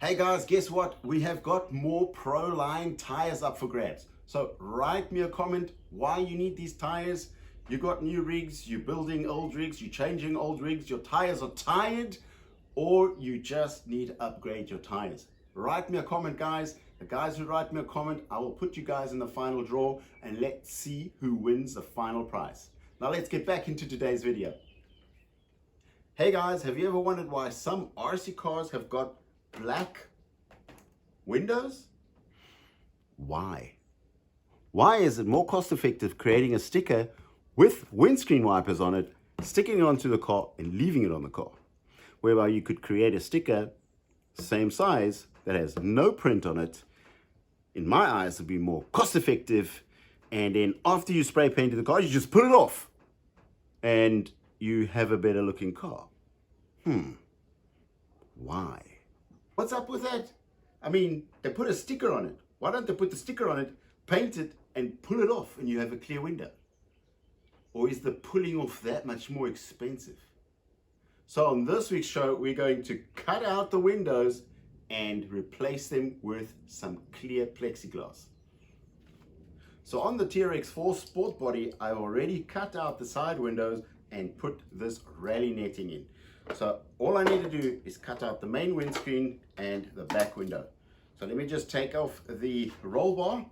Hey guys, guess what? We have got more Proline tires up for grabs. So write me a comment why you need these tires. You got new rigs, you're building old rigs, you're changing old rigs, your tires are tired, or you just need to upgrade your tires. Write me a comment, guys. The guys who write me a comment, I will put you guys in the final draw and let's see who wins the final prize. Now let's get back into today's video. Hey guys, have you ever wondered why some RC cars have got black windows? Why? Why is it more cost effective creating a sticker with windscreen wipers on it, sticking it onto the car and leaving it on the car? Whereby you could create a sticker, same size, that has no print on it. In my eyes, it would be more cost effective. And then after you spray painted the car, you just put it off and you have a better looking car. Why? What's up with that? I mean, they put a sticker on it. Why don't they put the sticker on it, paint it, and pull it off and you have a clear window? Or is the pulling off that much more expensive? So on this week's show, we're going to cut out the windows and replace them with some clear plexiglass. So on the TRX4 Sport body, I've already cut out the side windows and put this rally netting in. So all I need to do is cut out the main windscreen and the back window. So let me just take off the roll bar.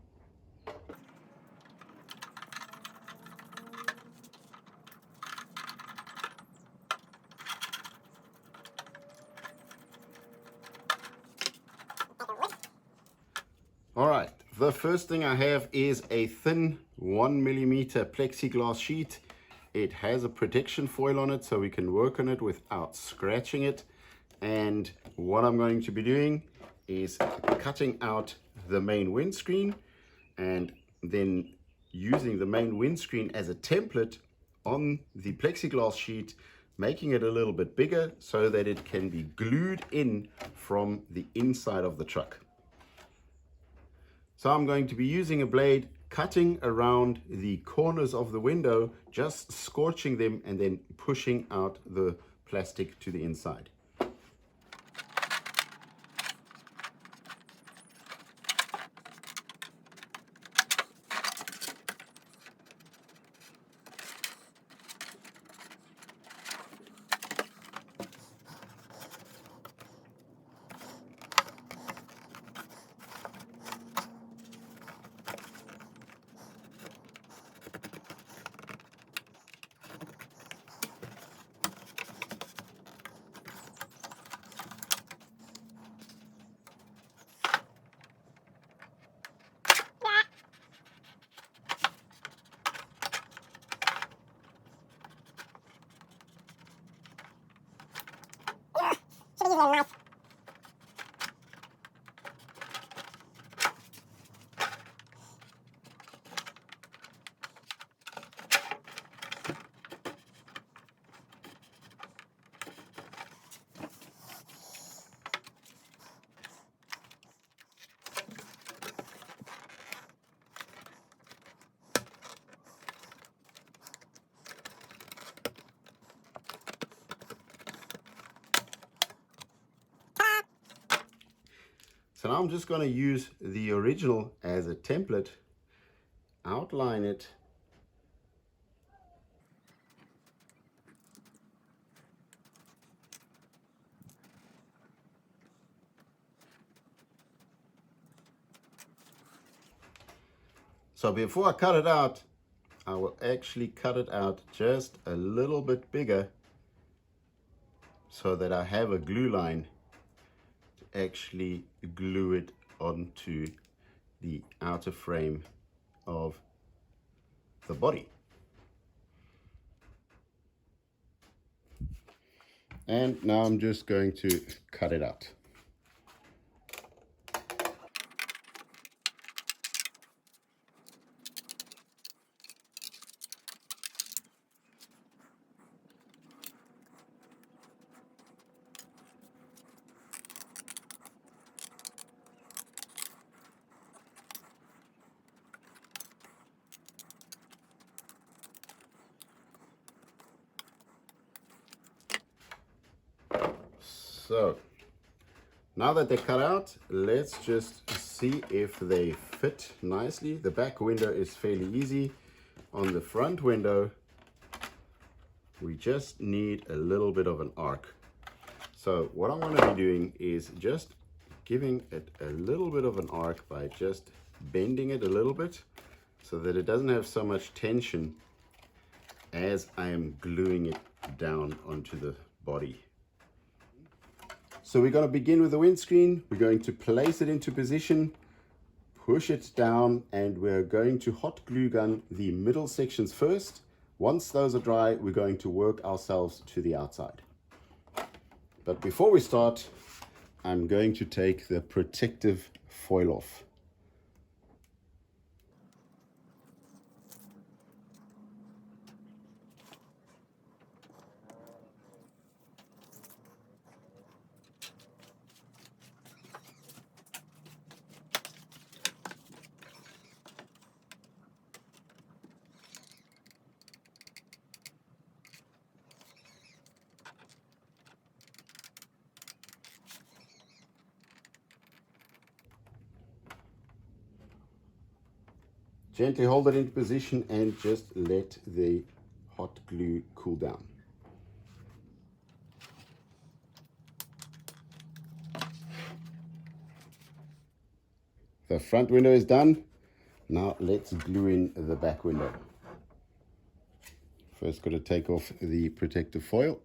All right, the first thing I have is a thin 1mm plexiglass sheet. It has a protection foil on it so we can work on it without scratching it. And what I'm going to be doing is cutting out the main windscreen and then using the main windscreen as a template on the plexiglass sheet, making it a little bit bigger so that it can be glued in from the inside of the truck. So I'm going to be using a blade, cutting around the corners of the window, just scorching them and then pushing out the plastic to the inside. So now I'm just going to use the original as a template, outline it, so before I cut it out, I will actually cut it out just a little bit bigger so that I have a glue line to actually glue it onto the outer frame of the body. And now I'm just going to cut it out. So Now that they're cut out, let's just see if they fit nicely. The back window is fairly easy. On the front window, we just need a little bit of an arc. So what I'm going to be doing is just giving it a little bit of an arc by just bending it a little bit so that it doesn't have so much tension as I am gluing it down onto the body. So we're going to begin with the windscreen. We're going to place it into position, push it down, and we're going to hot glue gun the middle sections first. Once those are dry, we're going to work ourselves to the outside. But before we start, I'm going to take the protective foil off. Gently hold it in position and just let the hot glue cool down. The front window is done. Now let's glue in the back window. First, got to take off the protective foil.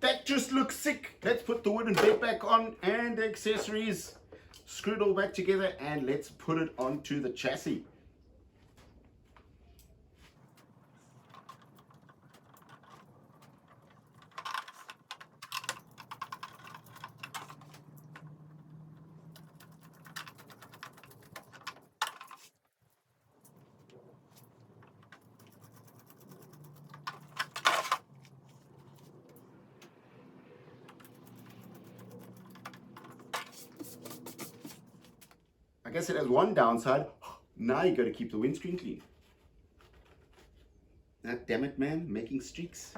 That just looks sick. Let's put the wooden bed back on and the accessories. Screw it all back together and let's put it onto the chassis. I guess it has one downside. Now you got to keep the windscreen clean. Ah, damn it, man, making streaks.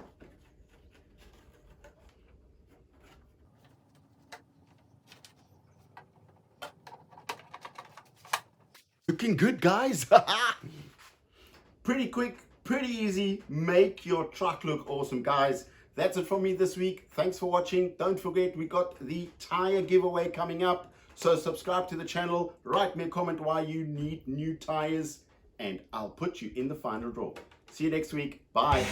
Looking good, guys. Pretty quick, pretty easy. Make your truck look awesome, guys. That's it from me this week. Thanks for watching. Don't forget, we got the tire giveaway coming up. So subscribe to the channel, write me a comment why you need new tires, and I'll put you in the final draw. See you next week. Bye.